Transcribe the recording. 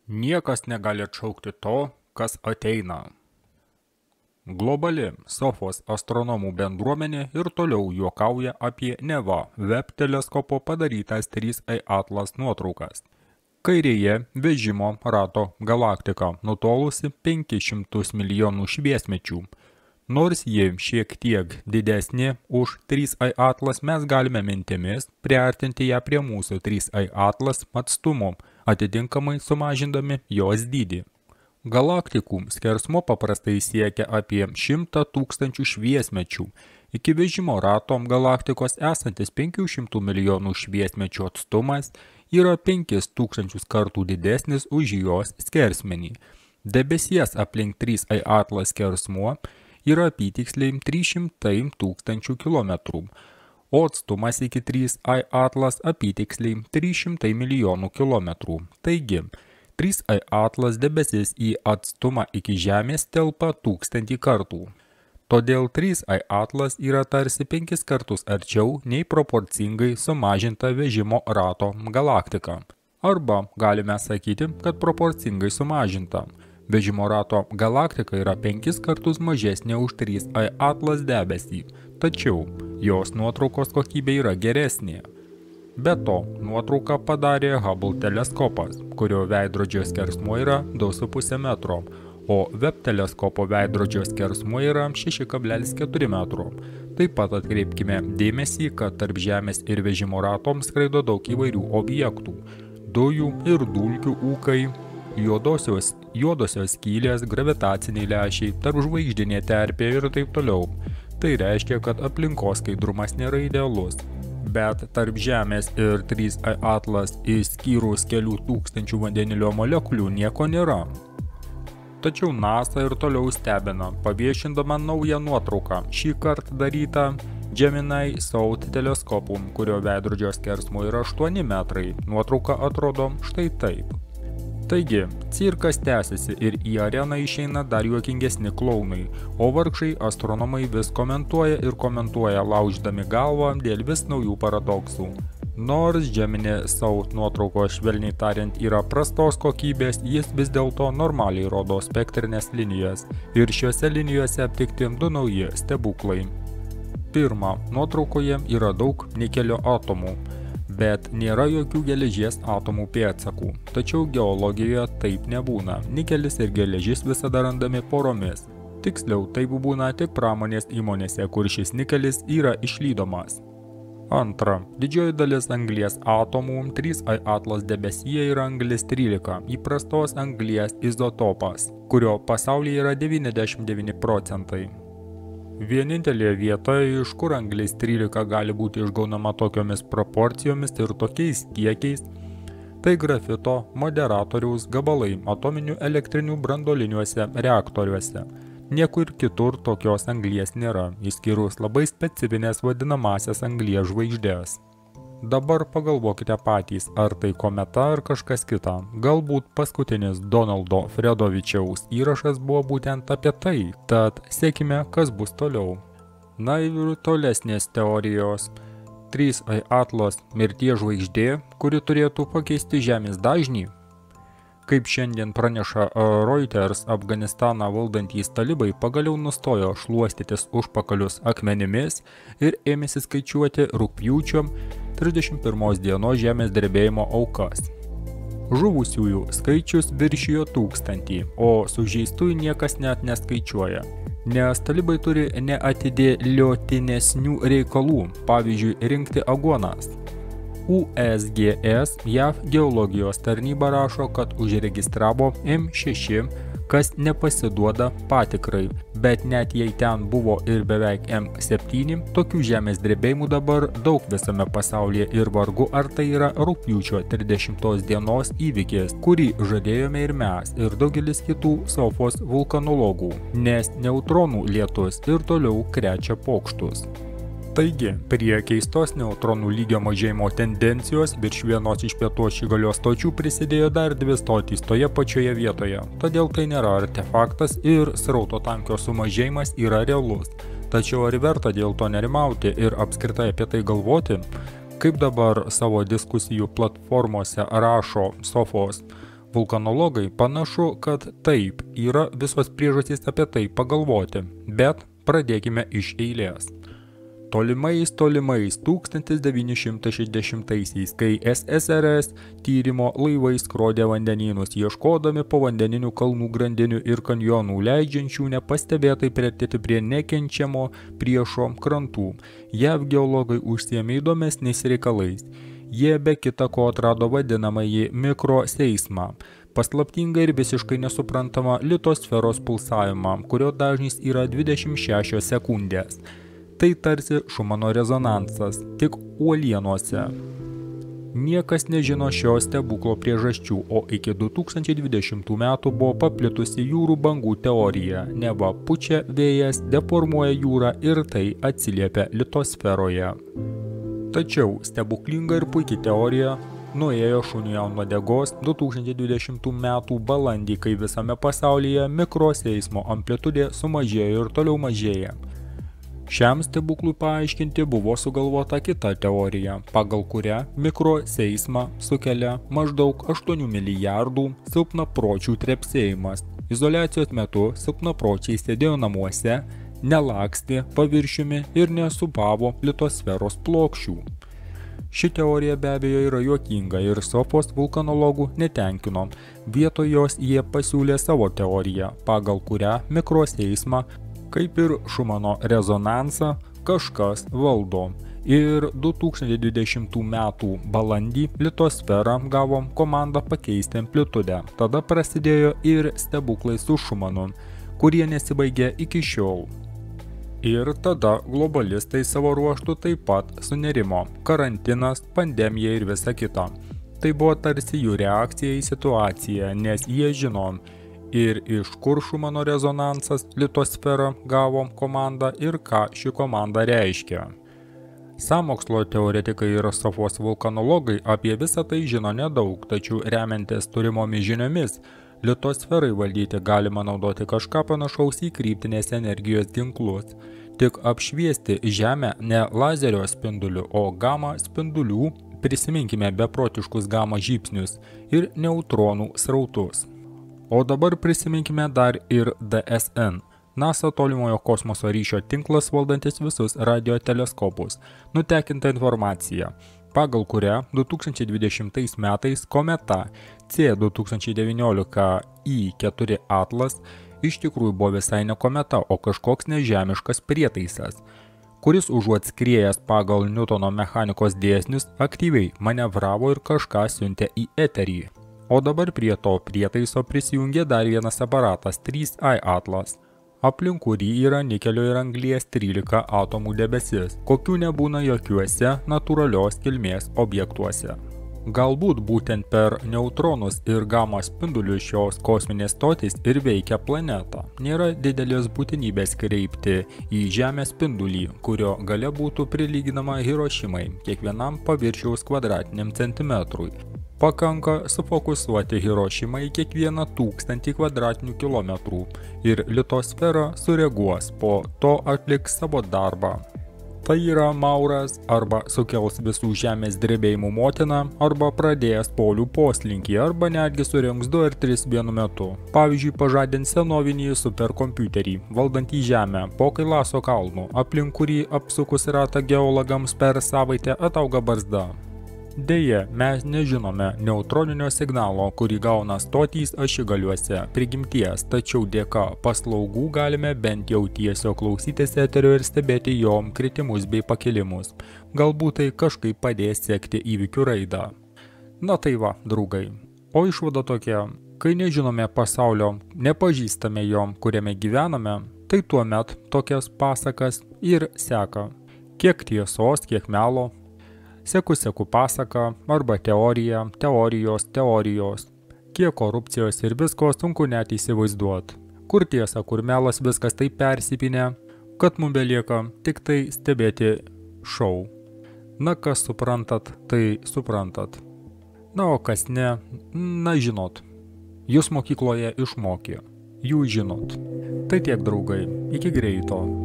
Niekas negali atšaukti to, kas ateina. Globali Sofos astronomų bendruomenė ir toliau juokauja apie neva Webb teleskopo padarytas 3A Atlas nuotraukas. Kairėje vežimo rato galaktika nutolusi 500 milijonų šviesmečių. Nors ji šiek tiek didesnė už 3A Atlas, mes galime mintimis priartinti ją prie mūsų 3A Atlas atstumo, atitinkamai sumažindami jos dydį. Galaktikų skersmuo paprastai siekia apie 100 000 šviesmečių. Iki vežimo rato galaktikos esantis 500 milijonų šviesmečių atstumas yra 5000 kartų didesnis už jos skersmenį. Debesies aplink 3A Atlas skersmuo yra apytiksliai 300 000 km, o atstumas iki 3A Atlas apytiksliai 300 milijonų km. Taigi, 3A Atlas debesis į atstumą iki Žemės telpa 1000 kartų. Todėl 3A Atlas yra tarsi 5 kartus arčiau nei proporcingai sumažinta vežimo rato galaktika. Arba galime sakyti, kad proporcingai sumažinta. Vežimo rato galaktika yra 5 kartus mažesnė už 3A Atlas debesį, tačiau jos nuotraukos kokybė yra geresnė. Be to, nuotrauką padarė Hubble teleskopas, kurio veidrodžio skersmuo yra 2,5 metro, o Webb teleskopo veidrodžio skersmuo yra 6,4 metro. Taip pat atkreipkime dėmesį, kad tarp Žemės ir vežimo ratoms skraido daug įvairių objektų – dujų ir dulkių ūkai, juodosios skylės, gravitaciniai lęšiai, tarpžvaigždinė terpė ir taip toliau. Tai reiškia, kad aplinkos skaidrumas nėra idealus. Bet tarp Žemės ir 3A Atlas išskyrus kelių tūkstančių vandenilio molekulių nieko nėra. Tačiau NASA ir toliau stebina, paviešindama naują nuotrauką, šį kartą darytą Gemini South teleskopu, kurio veidrodžio skersmuo yra 8 metrai. Nuotrauka atrodo štai taip. Taigi, cirkas tęsiasi ir į areną išeina dar juokingesni klounai, o vargšai astronomai vis komentuoja, lauždami galvą dėl vis naujų paradoksų. Nors Gemini South nuotraukos švelniai tariant yra prastos kokybės, jis vis dėlto normaliai rodo spektrinės linijas ir šiuose linijose aptikti du nauji stebuklai. Pirma, nuotraukoje yra daug nikelio atomų, bet nėra jokių geležies atomų pėdsakų. Tačiau geologijoje taip nebūna. Nikelis ir geležis visada randami poromis. Tiksliau, taip būna tik pramonės įmonėse, kur šis nikelis yra išlydomas. Antra, didžioji dalis anglies atomų 3A Atlas debesyje yra anglis 13, įprastos anglies izotopas, kurio pasaulyje yra 99%. Vienintelė vieta, iš kur anglis 13 gali būti išgaunama tokiomis proporcijomis ir tokiais kiekiais, tai grafito moderatoriaus gabalai atominių elektrinių branduoliniuose reaktoriuose. Niekur kitur tokios anglies nėra, išskyrus labai specifinės vadinamasias anglies žvaigždės. Dabar pagalvokite patys, ar tai kometa ar kažkas kita. Galbūt paskutinis Donaldo Fredovičiaus įrašas buvo būtent apie tai, tad sekime, kas bus toliau. Na ir tolesnės teorijos. 3A Atlas mirties žvaigždė, kuri turėtų pakeisti Žemės dažnį. Kaip šiandien praneša Reuters, Afganistaną valdantys talibai pagaliau nustojo šluostytis užpakalius akmenimis ir ėmėsi skaičiuoti rugpjūčio 31 dienos žemės drebėjimo aukas. Žuvusiųjų skaičius viršijo 1000, o sužeistųjų niekas net neskaičiuoja, nes talibai turi neatidėliotinesnių reikalų, pavyzdžiui, rinkti aguonas. USGS JAV geologijos tarnyba rašo, kad užregistravo M6, kas nepasiduoda patikrai, bet net jei ten buvo ir beveik M7, tokių žemės drebėjimų dabar daug visame pasaulyje ir vargu ar tai yra rugpjūčio 30 dienos įvykis, kurį žadėjome ir mes, ir daugelis kitų Sofos vulkanologų, nes neutronų lietus ir toliau krečia pokštus. Taigi, prie keistos neutronų lygio mažėjimo tendencijos virš vienos iš pietų ašigalio stočių prisidėjo dar 2 stotys toje pačioje vietoje. Todėl tai nėra artefaktas ir srauto tankio sumažėjimas yra realus. Tačiau ar verta dėl to nerimauti ir apskritai apie tai galvoti? Kaip dabar savo diskusijų platformose rašo Sofos vulkanologai panašu, kad taip, yra visos priežastys apie tai pagalvoti, bet pradėkime iš eilės. Tolimais 1960-aisiais, kai SSRS tyrimo laivai skrodė vandenynus, ieškodami povandeninių kalnų grandinių ir kanjonų, leidžiančių nepastebėtai priartėti prie nekenčiamo priešo krantų, JAV geologai užsiėmė įdomesniais reikalais. Jie be kita ko atrado vadinamąjį mikroseismą, paslaptingą ir visiškai nesuprantamą litosferos pulsavimą, kurio dažnis yra 26 sekundės. Tai tarsi Šumano rezonansas, tik uolienuose. Niekas nežino šio stebuklo priežasčių, o iki 2020 metų buvo paplitusi jūrų bangų teorija, neva pučia vėjas, deformuoja jūrą ir tai atsiliepia litosferoje. Tačiau stebuklinga ir puikiai teorija nuėjo šuniui ant uodegos 2020 metų balandį, kai visame pasaulyje mikroseismo amplitudė sumažėjo ir toliau mažėja. Šiam stebuklui paaiškinti buvo sugalvota kita teorija, pagal kurią mikroseismą sukelia maždaug 8 milijardų silpnapročių trepsėjimas. Izoliacijos metu silpnapročiai sėdėjo namuose, nelakstė paviršiumi ir nesupavo litosferos plokščių. Ši teorija be abejo yra juokinga ir Sofos vulkanologų netenkino. Vietoj jos jie pasiūlė savo teoriją, pagal kurią mikroseismą, kaip ir Šumano rezonansą, kažkas valdo. Ir 2020 metų balandį litosferą gavom komandą pakeisti amplitudę. Tada prasidėjo ir stebuklai su Šumanu, kurie nesibaigė iki šiol. Ir tada globalistai savo ruoštų taip pat sunerimo. Karantinas, pandemija ir visa kita. Tai buvo tarsi jų reakcija į situaciją, nes jie žino, ir iš kur Šumano rezonansas litosferą gavom komandą ir ką ši komanda reiškia. Sąmokslo teoretikai ir Sofos vulkanologai apie visą tai žino nedaug, tačiau remiantis turimomis žiniomis, litosferai valdyti galima naudoti kažką panašaus į kryptinės energijos ginklus. Tik apšviesti Žemę ne lazerio spinduliu, o gama spindulių, prisiminkime beprotiškus gama žybsnius ir neutronų srautus. O dabar prisiminkime dar ir DSN, NASA tolimojo kosmoso ryšio tinklas valdantis visus radioteleskopus, nutekinta informacija, pagal kurią 2020 metais kometa C2019I4 Atlas iš tikrųjų buvo visai ne kometa, o kažkoks nežemiškas prietaisas, kuris užuot skriejęs pagal Niutono mechanikos dėsnius aktyviai manevravo ir kažką siuntė į eterį. O dabar prie to prietaiso prisijungė dar vienas aparatas 3I Atlas, aplink kurį yra nikelio ir anglies 13 atomų debesis, kokių nebūna jokiuose natūralios kilmės objektuose. Galbūt būtent per neutronus ir gama spindulius šios kosminės stotys ir veikia planetą. Nėra didelės būtinybės kreipti į Žemės spindulį, kurio galia būtų prilyginama Hirošimai, kiekvienam paviršiaus kvadratiniam centimetrui. Pakanka sufokusuoti Hirošimą į kiekvieną 1000 kvadratinių kilometrų ir litosfera sureaguos, po to atliks savo darbą. Tai yra Mauras arba sukels visų Žemės drebėjimų motiną, arba pradėjęs polių poslinkį, arba netgi surengs 2 ar 3 vienu metu. Pavyzdžiui, pažadins senovinį superkompiuterį, valdantį Žemę po Kailaso kalnu, aplink kurį apsukus ratą geologams per savaitę atauga barzda. Deja, mes nežinome neutroninio signalo, kurį gauna stotys ašigaliuose prigimties, tačiau dėka paslaugų galime bent jau tiesiog klausytis eterio ir stebėti jom kritimus bei pakilimus. Galbūt tai kažkaip padės sekti įvykių raidą. Na tai va, draugai. O išvada tokia, kai nežinome pasaulio, nepažįstame jom, kuriame gyvename, tai tuomet tokias pasakas ir seka. Kiek tiesos, kiek melo. Seku pasaką arba teorija, teorijos. Kiek korupcijos ir visko sunku net įsivaizduoti. Kur tiesa, kur melas, viskas taip persipinę, kad mums belieka tik tai stebėti šou. Na, kas suprantat, tai suprantat. Na, o kas ne, na žinot. Jūs mokykloje išmokė. Jūs žinot. Tai tiek, draugai. Iki greito.